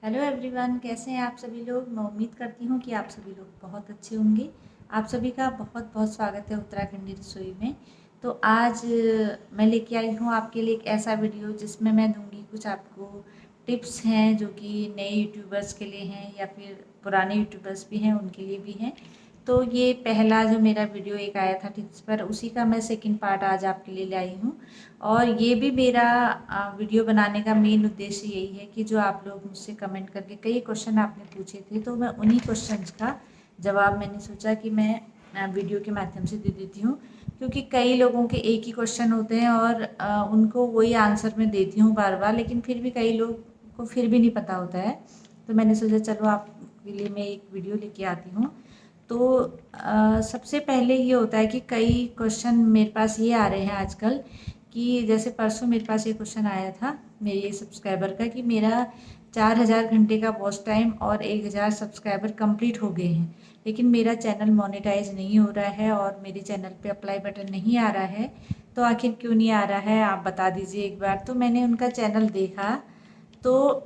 Hello everyone, कैसे हैं आप सभी लोग। मैं उम्मीद करती हूँ कि आप सभी लोग बहुत अच्छे होंगे। आप सभी का बहुत बहुत स्वागत है उत्तराखंडी रसोई में। तो आज मैं लेके आई हूँ आपके लिए एक ऐसा वीडियो जिसमें मैं दूंगी कुछ आपको टिप्स हैं जो कि नए यूट्यूबर्स के लिए हैं या फिर पुराने यूट्यूबर्स भी हैं उनके लिए भी हैं। तो ये पहला जो मेरा वीडियो एक आया था टिप्स पर, उसी का मैं सेकंड पार्ट आज आपके लिए लाई हूँ। और ये भी मेरा वीडियो बनाने का मेन उद्देश्य यही है कि जो आप लोग मुझसे कमेंट करके कई क्वेश्चन आपने पूछे थे, तो मैं उन्हीं क्वेश्चंस का जवाब मैंने सोचा कि मैं वीडियो के माध्यम से दे देती हूँ। क्योंकि कई लोगों के एक ही क्वेश्चन होते हैं और उनको वही आंसर मैं देती हूँ बार बार, लेकिन फिर भी कई लोग को फिर भी नहीं पता होता है। तो मैंने सोचा चलो आपके लिए मैं एक वीडियो लेके आती हूँ। तो सबसे पहले ये होता है कि कई क्वेश्चन मेरे पास ये आ रहे हैं आजकल कि जैसे परसों मेरे पास ये क्वेश्चन आया था मेरे सब्सक्राइबर का कि मेरा 4000 घंटे का वॉच टाइम और 1000 सब्सक्राइबर कंप्लीट हो गए हैं, लेकिन मेरा चैनल मोनेटाइज नहीं हो रहा है और मेरे चैनल पे अप्लाई बटन नहीं आ रहा है। तो आखिर क्यों नहीं आ रहा है, आप बता दीजिए एक बार। तो मैंने उनका चैनल देखा, तो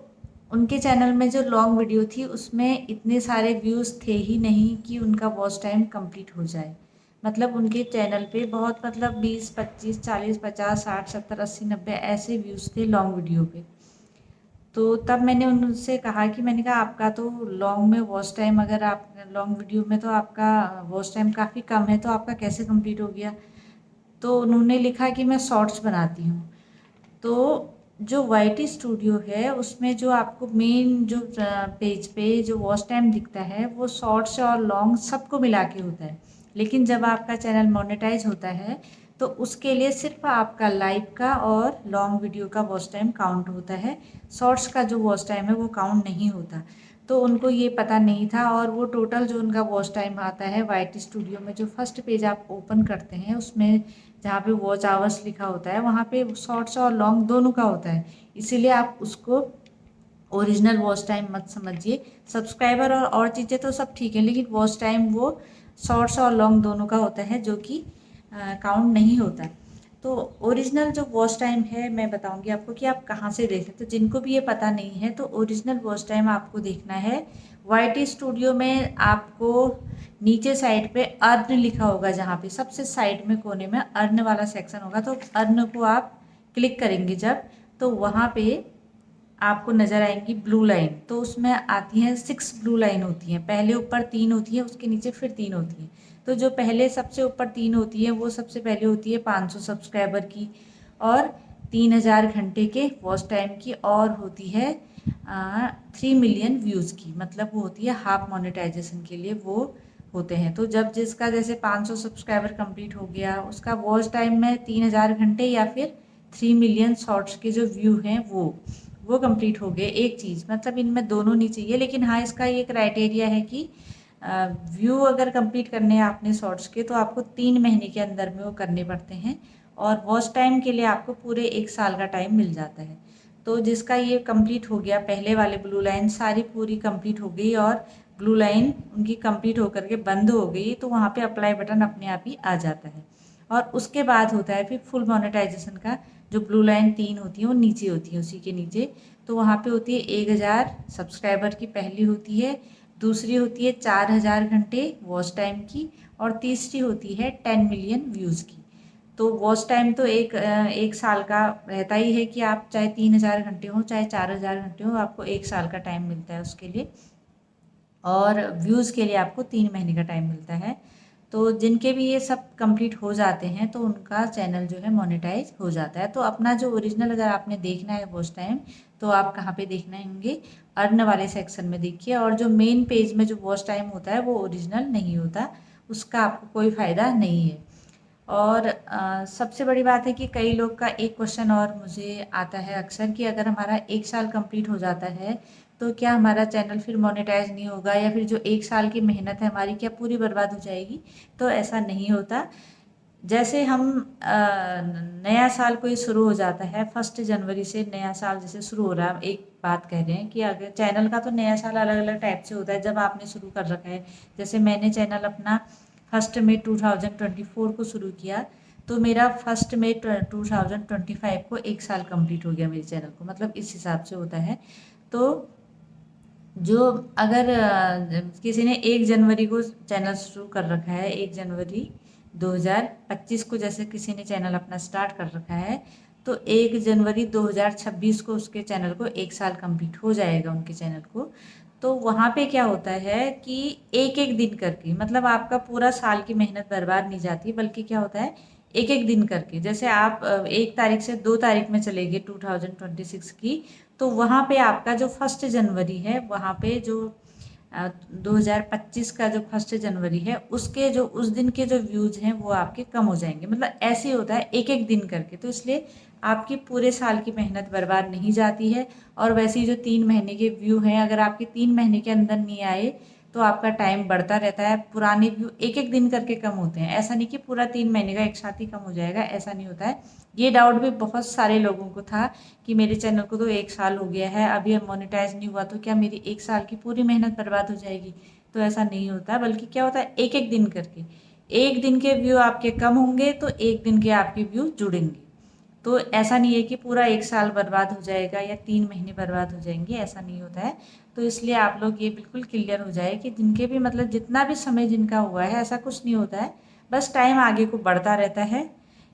उनके चैनल में जो लॉन्ग वीडियो थी उसमें इतने सारे व्यूज़ थे ही नहीं कि उनका वॉच टाइम कंप्लीट हो जाए। मतलब उनके चैनल पे बहुत मतलब 20 25 40 50 60 70 80 90 ऐसे व्यूज़ थे लॉन्ग वीडियो पे। तो तब मैंने उनसे कहा कि मैंने कहा आपका तो लॉन्ग में वॉच टाइम, अगर आप लॉन्ग वीडियो में तो आपका वॉच टाइम काफ़ी कम है, तो आपका कैसे कंप्लीट हो गया। तो उन्होंने लिखा कि मैं शॉर्ट्स बनाती हूँ। तो जो वाईटी स्टूडियो है उसमें जो आपको मेन जो पेज पे जो वॉच टाइम दिखता है वो शॉर्ट्स और लॉन्ग सबको मिला के होता है। लेकिन जब आपका चैनल मोनेटाइज होता है तो उसके लिए सिर्फ आपका लाइव का और लॉन्ग वीडियो का वॉच टाइम काउंट होता है। शॉर्ट्स का जो वॉच टाइम है वो काउंट नहीं होता। तो उनको ये पता नहीं था और वो टोटल जो उनका वॉच टाइम आता है वाईटी स्टूडियो में, जो फर्स्ट पेज आप ओपन करते हैं उसमें जहाँ पे वॉच आवर्स लिखा होता है वहाँ पे शॉर्ट्स और लॉन्ग दोनों का होता है। इसीलिए आप उसको ओरिजिनल वॉच टाइम मत समझिए। सब्सक्राइबर और चीज़ें तो सब ठीक है, लेकिन वॉच टाइम वो शॉर्ट्स और लॉन्ग दोनों का होता है जो कि काउंट नहीं होता। तो ओरिजिनल जो वॉच टाइम है मैं बताऊंगी आपको कि आप कहाँ से देखें। तो जिनको भी ये पता नहीं है तो ओरिजिनल वॉच टाइम आपको देखना है वाईटी स्टूडियो में। आपको नीचे साइड पे अर्न लिखा होगा, जहाँ पे सबसे साइड में कोने में अर्न वाला सेक्शन होगा, तो अर्न को आप क्लिक करेंगे जब, तो वहाँ पे आपको नज़र आएंगी ब्लू लाइन। तो उसमें आती हैं 6 ब्लू लाइन होती हैं, पहले ऊपर 3 होती है, उसके नीचे फिर 3 होती हैं। तो जो पहले सबसे ऊपर 3 होती है वो सबसे पहले होती है 500 सब्सक्राइबर की और 3000 घंटे के वॉच टाइम की, और होती है 3 मिलियन व्यूज़ की, मतलब वो होती है हाफ मोनेटाइजेशन के लिए वो होते हैं। तो जब जिसका जैसे 500 सब्सक्राइबर कंप्लीट हो गया, उसका वॉच टाइम में 3000 घंटे या फिर 3 मिलियन शॉर्ट्स के जो व्यू हैं वो कंप्लीट हो गए। एक चीज़ मतलब इनमें दोनों नहीं चाहिए, लेकिन हाँ इसका ये क्राइटेरिया है कि व्यू अगर कंप्लीट करने हैं आपने शॉर्ट्स के तो आपको 3 महीने के अंदर में वो करने पड़ते हैं, और वॉच टाइम के लिए आपको पूरे 1 साल का टाइम मिल जाता है। तो जिसका ये कंप्लीट हो गया, पहले वाले ब्लू लाइन सारी पूरी कंप्लीट हो गई और ब्लू लाइन उनकी कंप्लीट होकर के बंद हो गई, तो वहाँ पे अप्लाई बटन अपने आप ही आ जाता है। और उसके बाद होता है फिर फुल मोनेटाइजेशन का। जो ब्लू लाइन 3 होती है वो नीचे होती है, उसी के नीचे। तो वहाँ पे होती है 1000 सब्सक्राइबर की पहली होती है, दूसरी होती है 4000 घंटे वॉच टाइम की, और तीसरी होती है 10 मिलियन व्यूज़ की। तो वॉच टाइम तो एक साल का रहता ही है कि आप चाहे 3000 घंटे हो चाहे 4000 घंटे हो, आपको 1 साल का टाइम मिलता है उसके लिए, और व्यूज़ के लिए आपको 3 महीने का टाइम मिलता है। तो जिनके भी ये सब कंप्लीट हो जाते हैं तो उनका चैनल जो है मोनेटाइज हो जाता है। तो अपना जो ओरिजिनल अगर आपने देखना है वॉच टाइम, तो आप कहाँ पे देखना होंगे, अर्न वाले सेक्शन में देखिए। और जो मेन पेज में जो वॉच टाइम होता है वो ओरिजिनल नहीं होता, उसका आपको कोई फ़ायदा नहीं है। और सबसे बड़ी बात है कि कई लोग का एक क्वेश्चन और मुझे आता है अक्सर कि अगर हमारा 1 साल कंप्लीट हो जाता है तो क्या हमारा चैनल फिर मोनेटाइज नहीं होगा, या फिर जो 1 साल की मेहनत है हमारी क्या पूरी बर्बाद हो जाएगी। तो ऐसा नहीं होता। जैसे हम नया साल कोई शुरू हो जाता है, 1 जनवरी से नया साल जैसे शुरू हो रहा है, एक बात कह रहे हैं कि अगर चैनल का तो नया साल अलग अलग टाइप से होता है जब आपने शुरू कर रखा है। जैसे मैंने चैनल अपना 1 मई 2024 को शुरू किया, तो मेरा 1 मई 2025 को 1 साल कंप्लीट हो गया मेरे चैनल को, मतलब इस हिसाब से होता है। तो जो अगर किसी ने 1 जनवरी को चैनल शुरू कर रखा है, 1 जनवरी 2025 को जैसे किसी ने चैनल अपना स्टार्ट कर रखा है, तो 1 जनवरी 2026 को उसके चैनल को 1 साल कंप्लीट हो जाएगा उनके चैनल को। तो वहाँ पे क्या होता है कि एक-एक दिन करके, मतलब आपका पूरा साल की मेहनत बर्बाद नहीं जाती, बल्कि क्या होता है एक-एक दिन करके। जैसे आप 1 तारीख से 2 तारीख में चले गए 2026 की, तो वहाँ पे आपका जो 1 जनवरी है, वहाँ पे जो 2025 का जो 1 जनवरी है, उसके जो उस दिन के जो व्यूज़ हैं वो आपके कम हो जाएंगे। मतलब ऐसे ही होता है एक-एक दिन करके। तो इसलिए आपकी पूरे साल की मेहनत बर्बाद नहीं जाती है। और वैसे ही जो 3 महीने के व्यू हैं, अगर आपके 3 महीने के अंदर नहीं आए तो आपका टाइम बढ़ता रहता है। पुराने व्यू एक-एक दिन करके कम होते हैं। ऐसा नहीं कि पूरा 3 महीने का एक साथ ही कम हो जाएगा, ऐसा नहीं होता है। ये डाउट भी बहुत सारे लोगों को था कि मेरे चैनल को तो 1 साल हो गया है, अभी मोनेटाइज नहीं हुआ, तो क्या मेरी 1 साल की पूरी मेहनत बर्बाद हो जाएगी? तो ऐसा नहीं होता, बल्कि क्या होता है एक-एक दिन करके। 1 दिन के व्यू आपके कम होंगे तो 1 दिन के आपके व्यू जुड़ेंगे। तो ऐसा नहीं है कि पूरा 1 साल बर्बाद हो जाएगा या 3 महीने बर्बाद हो जाएंगे, ऐसा नहीं होता है। तो इसलिए आप लोग ये बिल्कुल क्लियर हो जाए कि जिनके भी मतलब जितना भी समय जिनका हुआ है, ऐसा कुछ नहीं होता है। बस टाइम आगे को बढ़ता रहता है,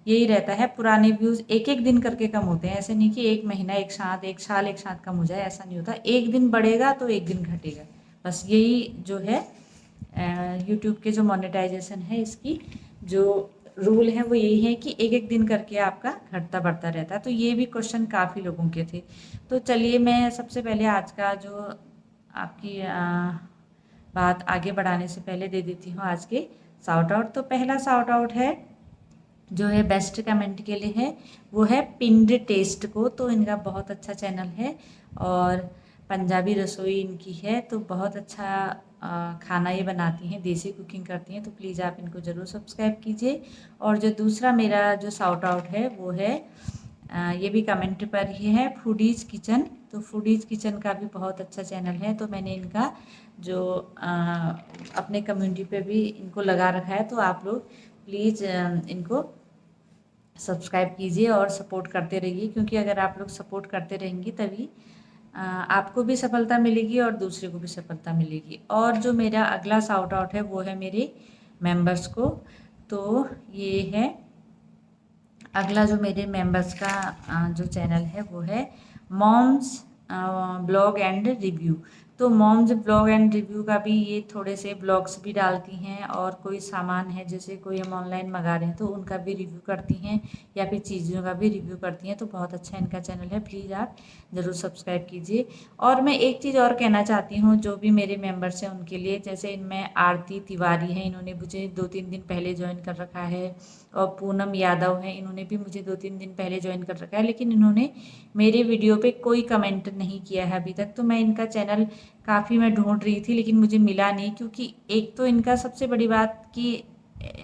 यही रहता है। पुराने व्यूज़ एक-एक दिन करके कम होते हैं। ऐसे नहीं कि 1 महीना एक साथ, 1 साल एक साथ कम हो जाए, ऐसा नहीं होता। 1 दिन बढ़ेगा तो 1 दिन घटेगा। बस यही जो है यूट्यूब के जो मोनेटाइजेशन है, इसकी जो रूल है वो यही है कि एक-एक दिन करके आपका घटता बढ़ता रहता है। तो ये भी क्वेश्चन काफ़ी लोगों के थे। तो चलिए मैं सबसे पहले आज का जो आपकी बात आगे बढ़ाने से पहले दे देती हूँ आज के शाउट आउट। तो पहला शाउट आउट है जो है बेस्ट कमेंट के लिए है, वो है पिंड टेस्ट को। तो इनका बहुत अच्छा चैनल है और पंजाबी रसोई इनकी है। तो बहुत अच्छा खाना ये बनाती हैं, देसी कुकिंग करती हैं। तो प्लीज़ आप इनको ज़रूर सब्सक्राइब कीजिए। और जो दूसरा मेरा जो शाउट आउट है वो है ये भी कमेंट पर ही है, फूडीज़ किचन। तो फूडीज़ किचन का भी बहुत अच्छा चैनल है। तो मैंने इनका जो अपने कम्युनिटी पे भी इनको लगा रखा है। तो आप लोग प्लीज़ इनको सब्सक्राइब कीजिए और सपोर्ट करते रहिए, क्योंकि अगर आप लोग सपोर्ट करते रहेंगे तभी आपको भी सफलता मिलेगी और दूसरे को भी सफलता मिलेगी। और जो मेरा अगला शाउट आउट है वो है मेरे मेंबर्स को। तो ये है अगला जो मेरे मेंबर्स का जो चैनल है वो है मॉम्स ब्लॉग एंड रिव्यू। तो मॉम्स ब्लॉग एंड रिव्यू का भी ये थोड़े से ब्लॉग्स भी डालती हैं, और कोई सामान है जैसे कोई हम ऑनलाइन मंगा रहे हैं तो उनका भी रिव्यू करती हैं, या फिर चीज़ों का भी रिव्यू करती हैं। तो बहुत अच्छा इनका चैनल है, प्लीज़ आप ज़रूर सब्सक्राइब कीजिए। और मैं एक चीज़ और कहना चाहती हूँ जो भी मेरे मेंबर्स हैं उनके लिए, जैसे इनमें आरती तिवारी हैं, इन्होंने मुझे 2-3 दिन पहले ज्वाइन कर रखा है। और पूनम यादव हैं, इन्होंने भी मुझे 2-3 दिन पहले ज्वाइन कर रखा है, लेकिन इन्होंने मेरे वीडियो पे कोई कमेंट नहीं किया है अभी तक। तो मैं इनका चैनल काफ़ी मैं ढूंढ रही थी लेकिन मुझे मिला नहीं, क्योंकि एक तो इनका सबसे बड़ी बात कि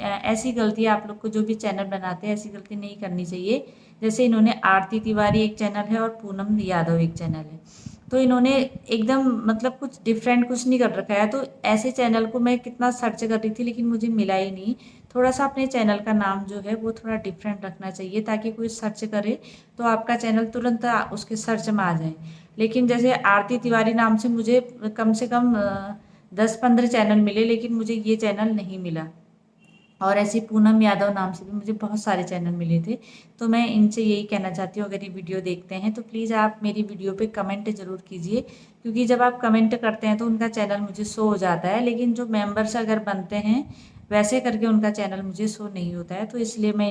ऐसी गलती आप लोग को जो भी चैनल बनाते हैं ऐसी गलती नहीं करनी चाहिए। जैसे इन्होंने आरती तिवारी एक चैनल है और पूनम यादव एक चैनल है, तो इन्होंने एकदम मतलब कुछ डिफरेंट कुछ नहीं कर रखा है। तो ऐसे चैनल को मैं कितना सर्च कर रही थी लेकिन मुझे मिला ही नहीं। थोड़ा सा अपने चैनल का नाम जो है वो थोड़ा डिफरेंट रखना चाहिए, ताकि कोई सर्च करे तो आपका चैनल तुरंत उसके सर्च में आ जाए। लेकिन जैसे आरती तिवारी नाम से मुझे कम से कम 10-15 चैनल मिले, लेकिन मुझे ये चैनल नहीं मिला। और ऐसे पूनम यादव नाम से भी मुझे बहुत सारे चैनल मिले थे। तो मैं इनसे यही कहना चाहती हूँ, अगर ये वीडियो देखते हैं तो प्लीज़ आप मेरी वीडियो पे कमेंट ज़रूर कीजिए, क्योंकि जब आप कमेंट करते हैं तो उनका चैनल मुझे शो हो जाता है, लेकिन जो मेंबर्स अगर बनते हैं वैसे करके उनका चैनल मुझे शो नहीं होता है। तो इसलिए मैं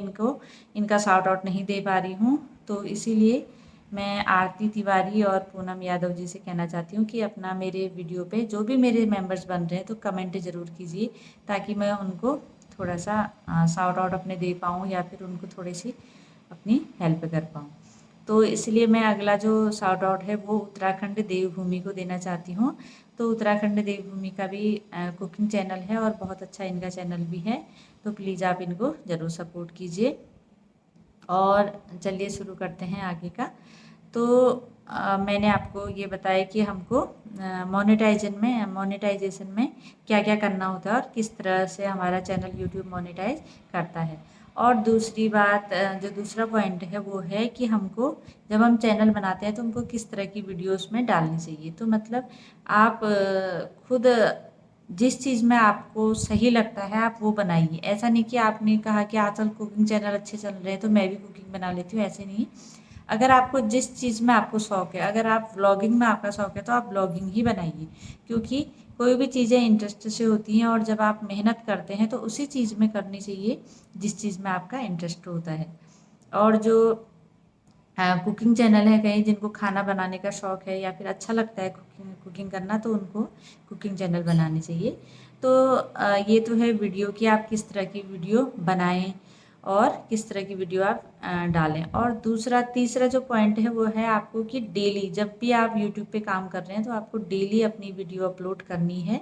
इनका शाउट आउट नहीं दे पा रही हूँ। तो इसीलिए मैं आरती तिवारी और पूनम यादव जी से कहना चाहती हूँ कि अपना मेरे वीडियो पे जो भी मेरे मेंबर्स बन रहे हैं तो कमेंट ज़रूर कीजिए, ताकि मैं उनको थोड़ा सा शाउट आउट अपने दे पाऊँ, या फिर उनको थोड़ी सी अपनी हेल्प कर पाऊँ। तो इसलिए मैं अगला जो शाउट आउट है वो उत्तराखंड देवभूमि को देना चाहती हूँ। तो उत्तराखंड देवभूमि का भी कुकिंग चैनल है और बहुत अच्छा इनका चैनल भी है। तो प्लीज़ आप इनको ज़रूर सपोर्ट कीजिए। और चलिए शुरू करते हैं आगे का। तो मैंने आपको ये बताया कि हमको मोनेटाइजेशन में क्या क्या करना होता है और किस तरह से हमारा चैनल यूट्यूब मोनेटाइज करता है। और दूसरी बात जो दूसरा पॉइंट है वो है कि हमको जब हम चैनल बनाते हैं तो हमको किस तरह की वीडियोस में डालनी चाहिए। तो मतलब आप खुद जिस चीज़ में आपको सही लगता है आप वो बनाइए। ऐसा नहीं कि आपने कहा कि आजकल कुकिंग चैनल अच्छे चल रहे हैं तो मैं भी कुकिंग बना लेती हूँ, ऐसे नहीं। अगर आपको जिस चीज़ में आपको शौक है, अगर आप व्लॉगिंग में आपका शौक है तो आप व्लॉगिंग ही बनाइए, क्योंकि कोई भी चीज़ें इंटरेस्ट से होती हैं और जब आप मेहनत करते हैं तो उसी चीज़ में करनी चाहिए जिस चीज़ में आपका इंटरेस्ट होता है। और जो कुकिंग चैनल है, कहीं जिनको खाना बनाने का शौक है या फिर अच्छा लगता है कुकिंग कुकिंग करना, तो उनको कुकिंग चैनल बनाने चाहिए। तो ये तो है वीडियो कि आप किस तरह की वीडियो बनाएं और किस तरह की वीडियो आप डालें। और दूसरा तीसरा जो पॉइंट है वो है आपको कि डेली जब भी आप यूट्यूब पे काम कर रहे हैं तो आपको डेली अपनी वीडियो अपलोड करनी है।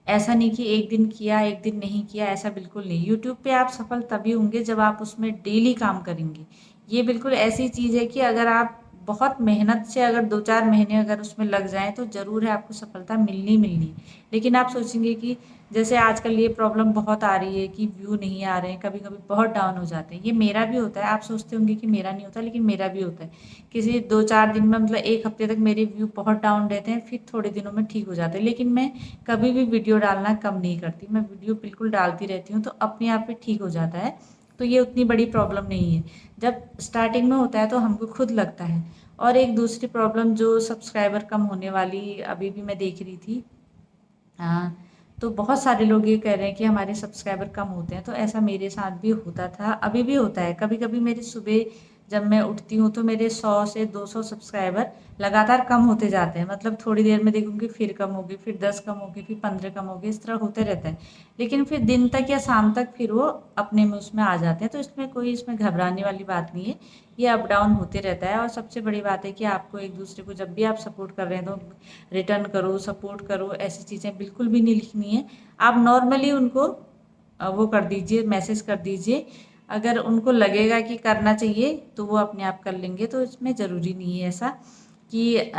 ऐसा नहीं कि एक दिन किया एक दिन नहीं किया, ऐसा बिल्कुल नहीं। यूट्यूब पे आप सफल तभी होंगे जब आप उसमें डेली काम करेंगे। ये बिल्कुल ऐसी चीज़ है कि अगर आप बहुत मेहनत से अगर 2-4 महीने अगर उसमें लग जाएँ तो ज़रूर है आपको सफलता मिलनी मिलनी है। लेकिन आप सोचेंगे कि जैसे आजकल ये प्रॉब्लम बहुत आ रही है कि व्यू नहीं आ रहे हैं, कभी-कभी बहुत डाउन हो जाते हैं। ये मेरा भी होता है, आप सोचते होंगे कि मेरा नहीं होता, लेकिन मेरा भी होता है। किसी 2-4 दिन में मतलब 1 हफ्ते तक मेरे व्यू बहुत डाउन रहते हैं, फिर थोड़े दिनों में ठीक हो जाते हैं। लेकिन मैं कभी भी वीडियो डालना कम नहीं करती, मैं वीडियो बिल्कुल डालती रहती हूँ, तो अपने आप ही ठीक हो जाता है। तो ये उतनी बड़ी प्रॉब्लम नहीं है। जब स्टार्टिंग में होता है तो हमको खुद लगता है। और एक दूसरी प्रॉब्लम जो सब्सक्राइबर कम होने वाली अभी भी मैं देख रही थी, हाँ, तो बहुत सारे लोग ये कह रहे हैं कि हमारे सब्सक्राइबर कम होते हैं, तो ऐसा मेरे साथ भी होता था, अभी भी होता है। कभी-कभी मेरे सुबह जब मैं उठती हूँ तो मेरे 100 से 200 सब्सक्राइबर लगातार कम होते जाते हैं। मतलब थोड़ी देर में देखूँगी फिर कम हो गई, फिर 10 कम हो गई, फिर 15 कम हो गई, इस तरह होते रहता है। लेकिन फिर दिन तक या शाम तक फिर वो अपने में उसमें आ जाते हैं, तो इसमें घबराने वाली बात नहीं है। ये अप डाउन होते रहता है। और सबसे बड़ी बात है कि आपको एक दूसरे को जब भी आप सपोर्ट कर रहे हैं तो रिटर्न करो, सपोर्ट करो, ऐसी चीज़ें बिल्कुल भी नहीं लिखनी है। आप नॉर्मली उनको वो कर दीजिए, मैसेज कर दीजिए। अगर उनको लगेगा कि करना चाहिए तो वो अपने आप कर लेंगे। तो इसमें ज़रूरी नहीं है ऐसा कि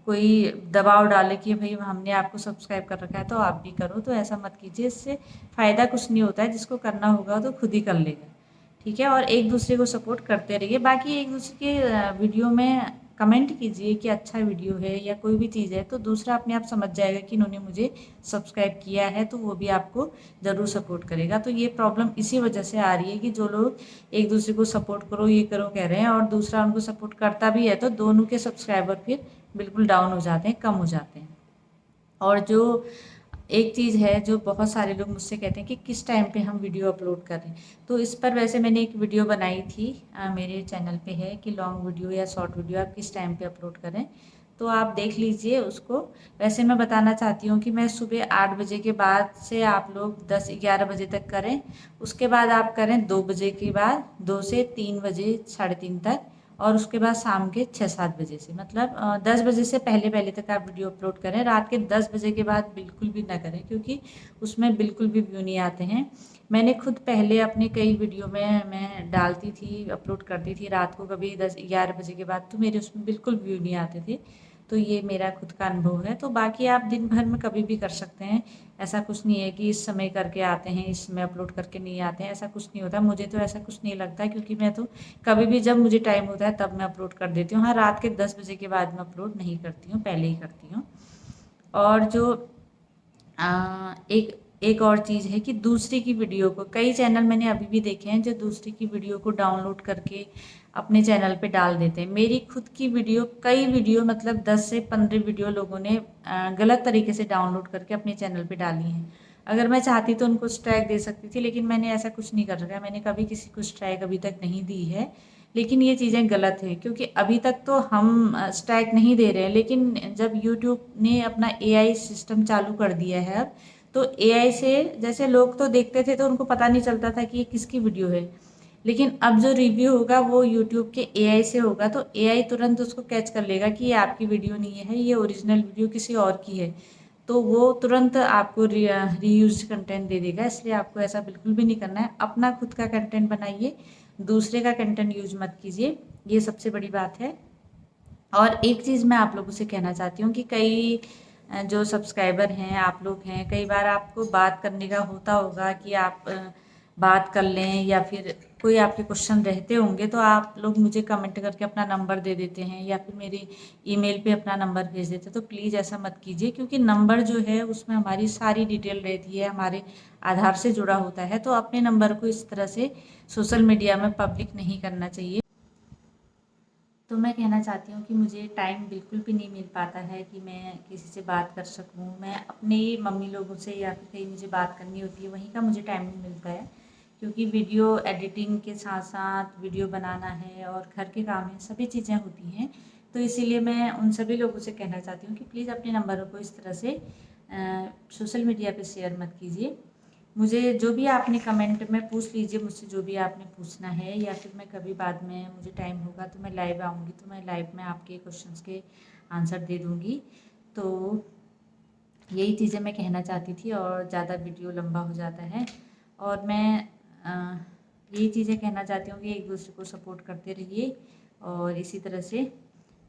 कोई दबाव डाले कि भाई हमने आपको सब्सक्राइब कर रखा है तो आप भी करो, तो ऐसा मत कीजिए। इससे फ़ायदा कुछ नहीं होता है, जिसको करना होगा तो खुद ही कर लेगा। ठीक है? और एक दूसरे को सपोर्ट करते रहिए। बाकी एक दूसरे के वीडियो में कमेंट कीजिए कि अच्छा वीडियो है या कोई भी चीज़ है, तो दूसरा अपने आप समझ जाएगा कि इन्होंने मुझे सब्सक्राइब किया है, तो वो भी आपको ज़रूर सपोर्ट करेगा। तो ये प्रॉब्लम इसी वजह से आ रही है कि जो लोग एक दूसरे को सपोर्ट करो, ये करो कह रहे हैं और दूसरा उनको सपोर्ट करता भी है, तो दोनों के सब्सक्राइबर फिर बिल्कुल डाउन हो जाते हैं, कम हो जाते हैं। और जो एक चीज़ है जो बहुत सारे लोग मुझसे कहते हैं कि किस टाइम पे हम वीडियो अपलोड करें, तो इस पर वैसे मैंने एक वीडियो बनाई थी, मेरे चैनल पे है कि लॉन्ग वीडियो या शॉर्ट वीडियो आप किस टाइम पे अपलोड करें, तो आप देख लीजिए उसको। वैसे मैं बताना चाहती हूँ कि मैं सुबह 8 बजे के बाद से आप लोग 10-11 बजे तक करें, उसके बाद आप करें 2 बजे के बाद, 2 से 3 बजे, साढ़े 3 तक, और उसके बाद शाम के 6-7 बजे से, मतलब 10 बजे से पहले पहले तक आप वीडियो अपलोड करें। रात के 10 बजे के बाद बिल्कुल भी ना करें, क्योंकि उसमें बिल्कुल भी व्यू नहीं आते हैं। मैंने खुद पहले अपने कई वीडियो में मैं डालती थी, अपलोड करती थी रात को कभी 10-11 बजे के बाद, तो मेरे उसमें बिल्कुल व्यू नहीं आते थे। तो ये मेरा खुद का अनुभव है। तो बाकी आप दिन भर में कभी भी कर सकते हैं, ऐसा कुछ नहीं है कि इस समय करके आते हैं, इस समय अपलोड करके नहीं आते हैं, ऐसा कुछ नहीं होता। मुझे तो ऐसा कुछ नहीं लगता, क्योंकि मैं तो कभी भी जब मुझे टाइम होता है तब मैं अपलोड कर देती हूँ। हाँ, रात के 10 बजे के बाद मैं अपलोड नहीं करती हूँ, पहले ही करती हूँ। और जो एक एक और चीज़ है कि दूसरे की वीडियो को, कई चैनल मैंने अभी भी देखे हैं जो दूसरे की वीडियो को डाउनलोड करके अपने चैनल पे डाल देते हैं। मेरी खुद की वीडियो, कई वीडियो मतलब 10 से 15 वीडियो लोगों ने गलत तरीके से डाउनलोड करके अपने चैनल पे डाली हैं। अगर मैं चाहती तो उनको स्ट्राइक दे सकती थी, लेकिन मैंने ऐसा कुछ नहीं कर रखा है। मैंने कभी किसी को स्ट्राइक अभी तक नहीं दी है। लेकिन ये चीज़ें गलत है, क्योंकि अभी तक तो हम स्ट्राइक नहीं दे रहे हैं, लेकिन जब यूट्यूब ने अपना एआई सिस्टम चालू कर दिया है अब, तो एआई से जैसे लोग तो देखते थे तो उनको पता नहीं चलता था कि ये किसकी वीडियो है, लेकिन अब जो रिव्यू होगा वो यूट्यूब के एआई से होगा, तो एआई तुरंत उसको कैच कर लेगा कि ये आपकी वीडियो नहीं है, ये ओरिजिनल वीडियो किसी और की है, तो वो तुरंत आपको रीयूज कंटेंट दे देगा। इसलिए आपको ऐसा बिल्कुल भी नहीं करना है। अपना खुद का कंटेंट बनाइए, दूसरे का कंटेंट यूज मत कीजिए, ये सबसे बड़ी बात है। और एक चीज़ मैं आप लोगों से कहना चाहती हूँ कि कई जो सब्सक्राइबर हैं, आप लोग हैं, कई बार आपको बात करने का होता होगा कि आप बात कर लें, या फिर कोई आपके क्वेश्चन रहते होंगे तो आप लोग मुझे कमेंट करके अपना नंबर दे देते हैं या फिर मेरी ईमेल पे अपना नंबर भेज देते हैं। तो प्लीज़ ऐसा मत कीजिए, क्योंकि नंबर जो है उसमें हमारी सारी डिटेल रहती है, हमारे आधार से जुड़ा होता है। तो अपने नंबर को इस तरह से सोशल मीडिया में पब्लिक नहीं करना चाहिए। तो मैं कहना चाहती हूँ कि मुझे टाइम बिल्कुल भी नहीं मिल पाता है कि मैं किसी से बात कर सकूँ। मैं अपने मम्मी लोगों से या फिर कहीं मुझे बात करनी होती है, वहीं का मुझे टाइम नहीं मिलता है, क्योंकि वीडियो एडिटिंग के साथ साथ वीडियो बनाना है और घर के काम है, सभी चीज़ें होती हैं। तो इसीलिए मैं उन सभी लोगों से कहना चाहती हूँ कि प्लीज़ अपने नंबरों को इस तरह से सोशल मीडिया पे शेयर मत कीजिए। मुझे जो भी आपने कमेंट में पूछ लीजिए, मुझसे जो भी आपने पूछना है, या फिर मैं कभी बाद में मुझे टाइम होगा तो मैं लाइव आऊँगी, तो मैं लाइव में आपके क्वेश्चंस के आंसर दे दूँगी। तो यही चीज़ें मैं कहना चाहती थी, और ज़्यादा वीडियो लंबा हो जाता है। और मैं यही चीज़ें कहना चाहती हूँ कि एक दूसरे को सपोर्ट करते रहिए, और इसी तरह से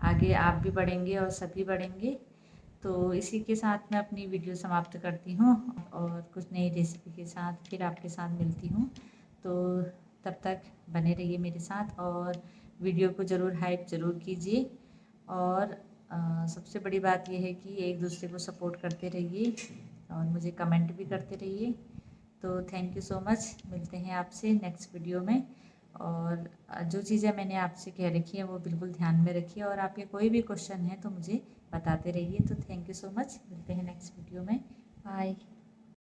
आगे आप भी बढ़ेंगे और सभी बढ़ेंगे। तो इसी के साथ मैं अपनी वीडियो समाप्त करती हूँ, और कुछ नई रेसिपी के साथ फिर आपके साथ मिलती हूँ। तो तब तक बने रहिए मेरे साथ, और वीडियो को ज़रूर हाइप ज़रूर कीजिए। और सबसे बड़ी बात यह है कि एक दूसरे को सपोर्ट करते रहिए और मुझे कमेंट भी करते रहिए। तो थैंक यू सो मच, मिलते हैं आपसे नेक्स्ट वीडियो में। और जो चीज़ें मैंने आपसे कह रखी हैं वो बिल्कुल ध्यान में रखिए, और आपके कोई भी क्वेश्चन है तो मुझे बताते रहिए। तो थैंक यू सो मच, मिलते हैं नेक्स्ट वीडियो में। बाय।